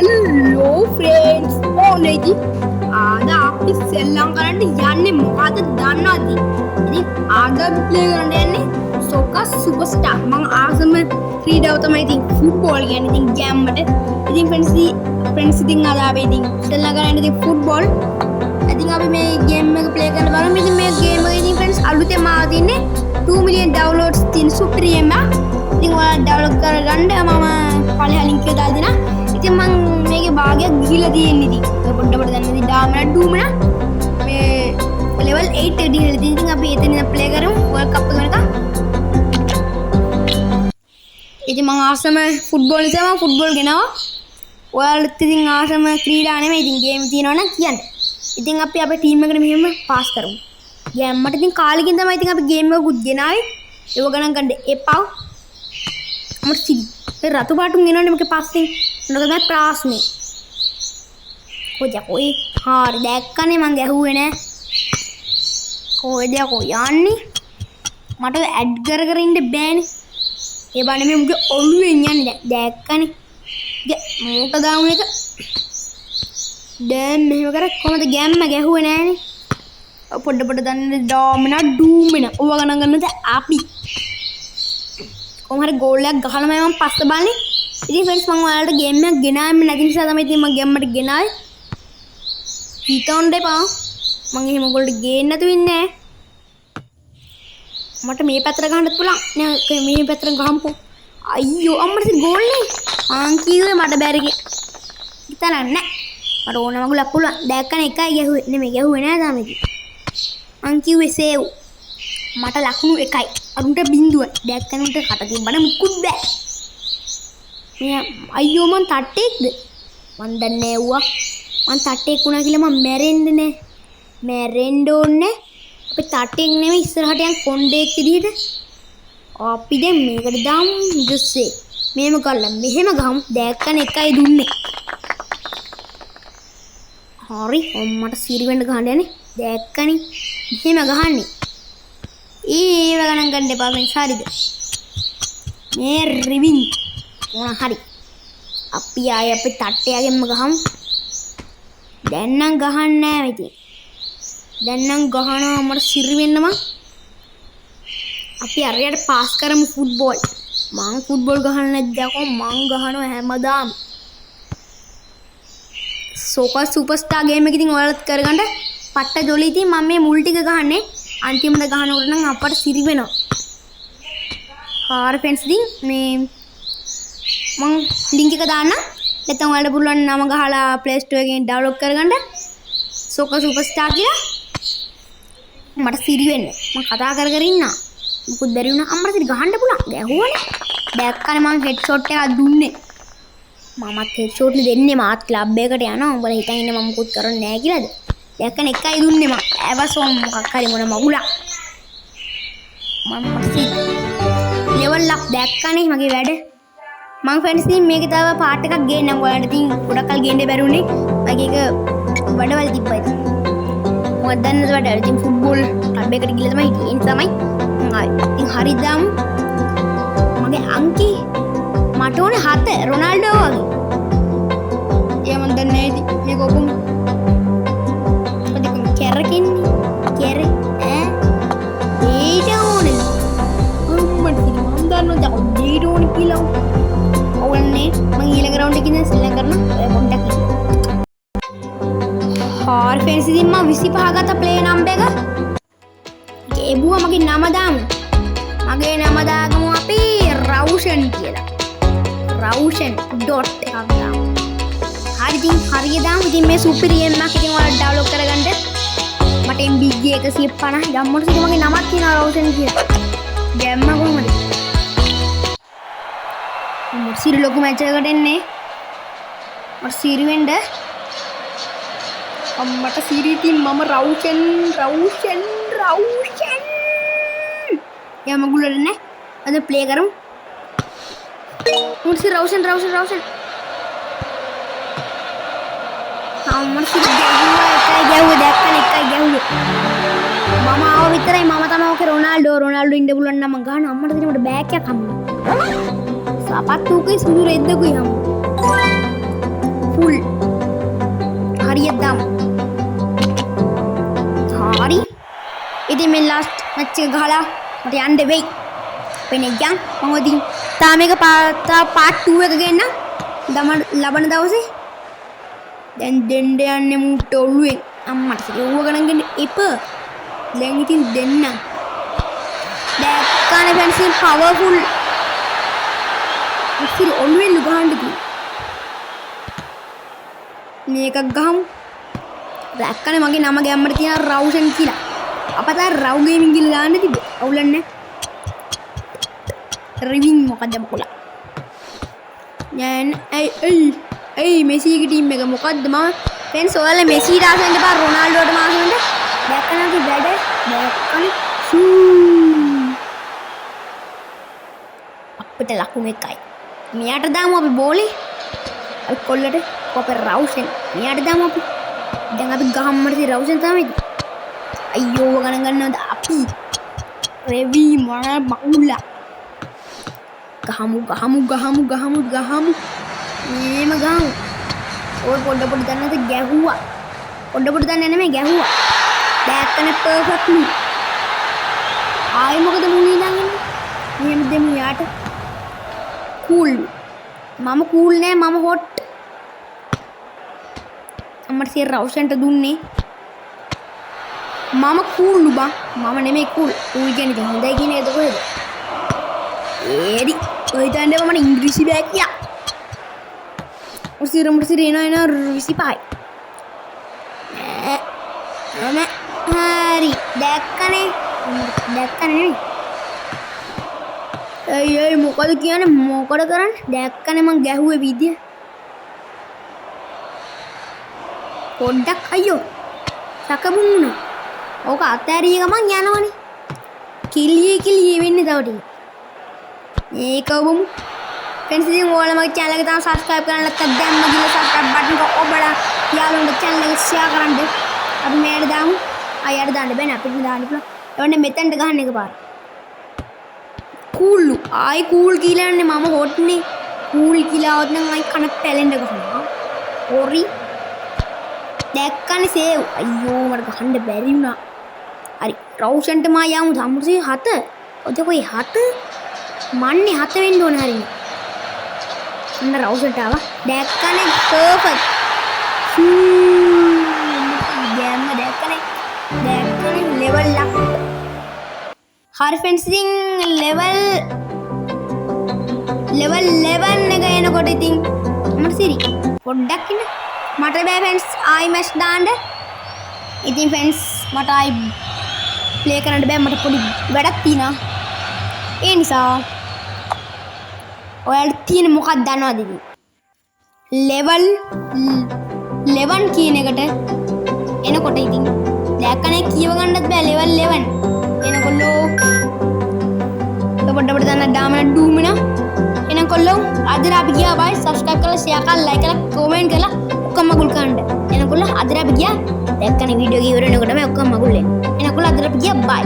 Hello friends. ඕනේදි ආද අපි සෙල්ලම් කරන්න යන්නේ මොකද දන්නවද? ඉතින් ආද අපි ප්ලේ කරන්න යන්නේ සොකර් සුපර්ස්ටාර්. මම ආසම ක්‍රීඩාව තමයි ඉතින් ෆුට්බෝල් කියන්නේ. ඉතින් ගෑම්මට. ඉතින් friends ඉතින් ආද අපි ඉතින් සෙල්ලම් කරන්න ඉතින් ෆුට්බෝල්. ඉතින් අපි මේ ගේම් එක ප්ලේ කරන්න බලමු. ඉතින් මේ ගේම් එක ඉතින් friends අලුතෙන් ආවා තින්නේ 2 million downloads තියෙන සුපිරියම. ඉතින් ඔයාලා ඩවුන්ලෝඩ් කරගන්න මම පළවෙනි ලින්ක් එක දාලා දෙනවා. ඉතින් මම මේකේ භාගයක් ගිහිලා තියෙන්නේ ඉතින්. පොඩ්ඩක් දැන් ඉතින් ඩාමන ඩූමන මේ level 8 එකට ගිහිලා තියෙන. ඉතින් අපි එතන ප්ලේ කරමු World Cup එක. ඉතින් මම ආසම ෆුට්බෝල් නිසා මම ෆුට්බෝල් ගෙනවා. ඔයාලත් ඉතින් ආසම ක්‍රීඩා නෙමෙයි ඉතින් ගේම් තියෙනවා නම් කියන්න. ඉතින් අපි අපේ ටීම් එකට මෙහෙම පාස් කරමු. ගෑම්මට ඉතින් කාලෙකින් තමයි ඉතින් අපි ගේම් එකකුත් ගෙනාවේ. ඒක ගණන් ගන්න එපා. මර්සි රතු පාටුන් එනවනේ මගේ පස්සේ නේද ප්‍රාස්නේ කොයි හරි දැක්කනේ මං ගැහුවේ නෑ කොහෙද යන්නේ මට ඇඩ් කර ඉන්න බෑනේ ඒ බන්නේ මේ මුගේ ඔළුවෙන් යන්නේ දැක්කනේ මෝට දාමු එක දැන් මෙහෙම කර කොහමද ගැම්ම ගැහුවේ නෑනේ පොඩ දන්නේ ඩාමන ඩූමන ඕව ගණන් ගන්නද අපි කොහොම හරි ගෝල් එකක් ගහලා මම පස්ස බලන්නේ. ඉතින් friends මම ඔයාලට ගේම් එකක් ගෙනාවෙන්නේ නැති නිසා තමයි ඉතින් මම ගේම්මට ගෙනාවේ. හිතන්න එපා. මම එහෙම ඔයගොල්ලෝ ගේන්න නැතුව ඉන්නේ නැහැ. මට මේ පැත්තට ගහන්නත් පුළුවන්. නෑ මේ පැත්තට ගහමුකෝ. අයියෝ අම්මට ගෝල් නේ. ආන් කිව්වේ මට බැරි හිතලා නැහැ. මට ඕන මගුලක් පුළුවන්. දැක්කනේ එකයි ගැහුවේ. නෙමෙයි ගැහුවේ නෑ තාම ඉතින්. අන් කිව්වේ සේව්. මට ලකුණු එකයි. අරුන්ට බින්දුව දැක්කනුන්ට කට තිබ්බන මුකුත් බෑ. මේ අයියෝ මං තට්ටෙක්ද? මං දන්නේ ඇව්වා. මං තට්ටෙක් වුණා කියලා මං මැරෙන්නේ නෑ. මැරෙන්න ඕනේ. අපි තට්ටෙක් නෙමෙයි ඉස්සරහට යන් කොණ්ඩෙක් විදිහට. අපි දැන් මේකට දාමු ඉස්සෙ. මේම කල්ලා මෙහෙම ගහමු. දැක්කන එකයි දුන්නේ. හරි මට සිරි වෙන්න ගහන්න යන්නේ. දැක්කනේ. මෙහෙම ගහන්නේ. ඒව ගණන් ගන්න එපා මේ හරිද මේ රිවින් මොන හරි අපි ආයේ අපි තට්ටයගෙන්ම ගහමු දැන් නම් ගහන්නේ නැහැ ඉතින් දැන් නම් ගහනවා මට සිරි වෙන්නම අපි අරයට පාස් කරමු ෆුට්බෝල් මං ෆුට්බෝල් ගහන්න නැද්දකෝ මං ගහනවා හැමදාම සොකර් සුපර්ස්ටාර් ගේම් එක ඉතින් ඔයාලත් කරගන්න පට්ට ජොලි ඉතින් මම මේ මුල් ටික ගහන්නේ අන්තිමට ගහනකොට නම් අපට සිරි වෙනවා. හාර ෆ්‍රෙන්ඩ්ස් ඉතින් මේ මම ලින්ක් එක දාන්න. නැත්නම් ඔයාලට පුළුවන් නම ගහලා Play Store එකෙන් ඩවුන්ලෝඩ් කරගන්න. සොකර් සුපර්ස්ටාර් කියලා. මට සිරි වෙන්න. මම කතා කර ඉන්නා. මොකද බැරි වුණා අම්මට සිරි ගහන්න පුළුවන්. ගැහුවනේ. දැක්කනේ මම හෙඩ් ෂොට් එකක් දුන්නේ. මමත් හෙඩ් ෂොට් දෙන්නේ මාත් ක්ලබ් එකකට යනවා. උඹලා හිතන් ඉන්නේ මම මොකුත් කරන්නේ නැහැ කියලාද? දැක්කන එකයි දුන්නේ මම ඇවසොම් මොකක් හරි මොන මගුලක් මම පස්සේ ලෙවල් අප් දැක්කනේ මගේ වැඩ මම ෆ්‍රෙන්ඩ්ස් ඉතින් මේකේ තව පාර්ට් එකක් ගේන්නම් ඔයාලට ඉතින් ගොඩක් කල් ගේන්න බැරුනේ මගේ එක වැඩවල තිබ්බා ඉතින් මොකක්ද දන්නද වැඩ ඉතින් ෆුට්බෝල් ක්ලබ් එකට ගිහලා තමයි ඉතින් ඉතින් හරි දාමු මගේ අංකි මට ඕනේ 7 රොනාල්ඩෝ වගේ ඒ මන් දන්නේ නැහැ ඉතින් මේක ඔක්කොම කැරකින්නේ කැරේ ඈ ඊට ඕනේ අම්මට මම දන්නවද ඊට ඕනේ කියලා ඕන්නේ මම ඊළඟ රවුන්ඩ් එකේ ඉඳන් සෙල්ලම් කරනවා පොඩ්ඩක් හාර් ෆෙන්ස් ඉතින් මම 25 ගත්ත ප්ලේ නම්බර් එක ඒබුවා මගේ නම දාමු මගේ නම දාගමු අපි රවුෂන් කියලා රවුෂන් ඩොට් එකක් දාමු හරි ඉතින් හරිය දාමු ඉතින් මේ සුපිරියම් එකක් ඉතින් ඔයාලා ඩවුන්ලෝඩ් කරගන්න මට MB 150 ගම්මොට සිට මගේ නමක් තියෙනවා රෝෂන් කියලා. ගැම්ම කොහමද? මම සිරි ලොකු මැච් එකකට එන්නේ. මට සිරි වෙන්න. අම්මට සිරි ඉතින් මම රෝෂන්. යා මගුලට නේ. අද ප්ලේ කරමු. මට සිරි රෝෂන්. අම්මට සිරි ගැහුවා දැක්කනේ එකයි ගැහුවේ මම ආව විතරයි මම තමයි ඔකේ රොනාල්ඩෝ ඉන්න පුළුවන් නම් මම ගහන අම්මට දෙන්න මට බෑග් එකක් හම්බුනා සපත්තුකේ සුදු රෙද්දකුයි හම්බුනා ඉතින් මේ ලාස්ට් මැච් එක ගහලා මට යන්න වෙයි. වෙන යන් මම ඉතින් තාම මේක පාර්ට් 2 එක ගෙන්න ලබන දවසේ දැන් දෙන්න යන්නේ මූට ඔළුවෙන් අම්මට සිරුව ගණන් ගන්න එපා. දැන් ඉතින් දෙන්න දැක්කනේ ෆැන්සි පවර්ෆුල් ඉතින් ඔළුවෙන් ගහන්න කිව්වා. මේක ගහමු. දැක්කනේ මගේ නම ගැම්මට තියෙන රවුෂන් කියලා. අපතර රව් ගේමින් කියලා දාන්න තිබ්බ. අවුලන්නේ. රිවින් මොකද බකුලා. දැන් ඒ මෙසිගේ ටීම් එක මොකද්ද මම ෆ්‍රෙන්ඩ්ස් ඔයාලා මෙසිට ආස වෙන්න බා රොනාල්ඩෝට මාස වෙන්න. දැක්කනකි වැඩ දැක්කනේ අපිට ලකුණු එකයි. මෙයාට දාමු අපි බෝලේ. අපි කොල්ලට අපේ රවුෂන් මෙයාට දාමු අපි. දැන් අපි ගහම්මට තියෙන රවුෂන් තමයි. අයියෝ ගණන් ගන්නවද අපි රෙවි මොන බකුලා. ගහමු මේම ගහමු. ඔය පොඩ දන්නද ගැහුවා. පොඩ දන්නේ නෙමෙයි ගැහුවා. දැක්කනේ පර්ෆෙක්ට්ලි. ආයි මොකද මුණී ළඟින් මෙහෙම දෙමු යාට. කූල්. මම කූල් නෑ මම හොට්. අම්මට සිය රවුෂන්ට දුන්නේ. මම කූල් බා. මම නෙමෙයි කූල්. කූල් කියන්නේ හොඳයි කියන එක කොහෙද? ඒදි ඔය තැන්දේ මම ඉංග්‍රීසි බෑ කියා. උසිරමුට එන 25යි. හරි දැක්කනේ නෙමෙයි. අයියෝ මොකද කියන්නේ මොකද කරන්නේ? දැක්කනේ මං ගැහුවේ විදිය. පොඩ්ඩක් අයියෝ සකමුන් වුණා. ඕක අතෑරිය ගමන් යනවනේ. කිලියේ වෙන්නේ තව ටික. මේක වමු. ෆ්‍රෙන්ඩ්ස් ඉතින් ඔයාලා මගේ channel එක තාම subscribe කරන්න නැත්නම් දැම්ම ගිහලා subscribe button එක ඔබලා යාළුවන්ට channel එක share කරන්න. අපි මේකට දාමු. අයියට දාන්න බෑනේ අපිට දාන්න පුළුවන්. එවන්නේ මෙතෙන්ට ගහන්න එකපාර. කූල්. ආයි කූල් කියලා යන්නේ මම හොට්නේ. කූල් කියලා આવත් නම් ආයි කන පැලෙන්න ගහනවා. හොරි. දැක්කනේ සේව්. අයියෝ මට ගහන්න බැරි වුණා. හරි. රවුෂන්ට මා යමු සම්මුසේ 7. ඔතේ කොයි 7? මන්නේ 7 වෙන්න ඕන හරිනේ. අන්න රවුෂන්ට ආවා. දැක්කනේ පර්ෆෙක්ට්. ගෑම්ම දැක්කනේ ලෙවල් එක. හරි ෆ්‍රෙන්ඩ්ස් ඉතින් ලෙවල් 11 එක එනකොට ඉතින් මට සිරි පොඩ්ඩක් ඉන්න මට බෑ ෆ්‍රෙන්ඩ්ස් ආයි මැච් දාන්න. ඉතින් ෆ්‍රෙන්ඩ්ස් මට ආයි ප්ලේ කරන්න බෑ මට පොඩි වැඩක් තියෙනවා. ඒ නිසා ඔයාලට තියෙන මොකක්ද දන්නවද ඉතින්? ලෙවල් 11 කියන එකට එනකොට ඉතින් දැක්කනේ කියව ගන්නත් බෑ ලෙවල් 11 එනකොල්ලෝ පොඩ්ඩක් දන්න ඩාමන ඩූමින එනකොල්ලෝ අද අපි ගියා බයි subscribe කරලා share කරලා like කරලා comment කරලා ඔක්කොම මගුල් කරන්න එනකොල්ලෝ අද අපි ගියා දැක්කනේ වීඩියෝ එක ඉවර වෙනකොටම ඔක්කොම මගුල් එනකොල්ලෝ අද අපි ගියා බයි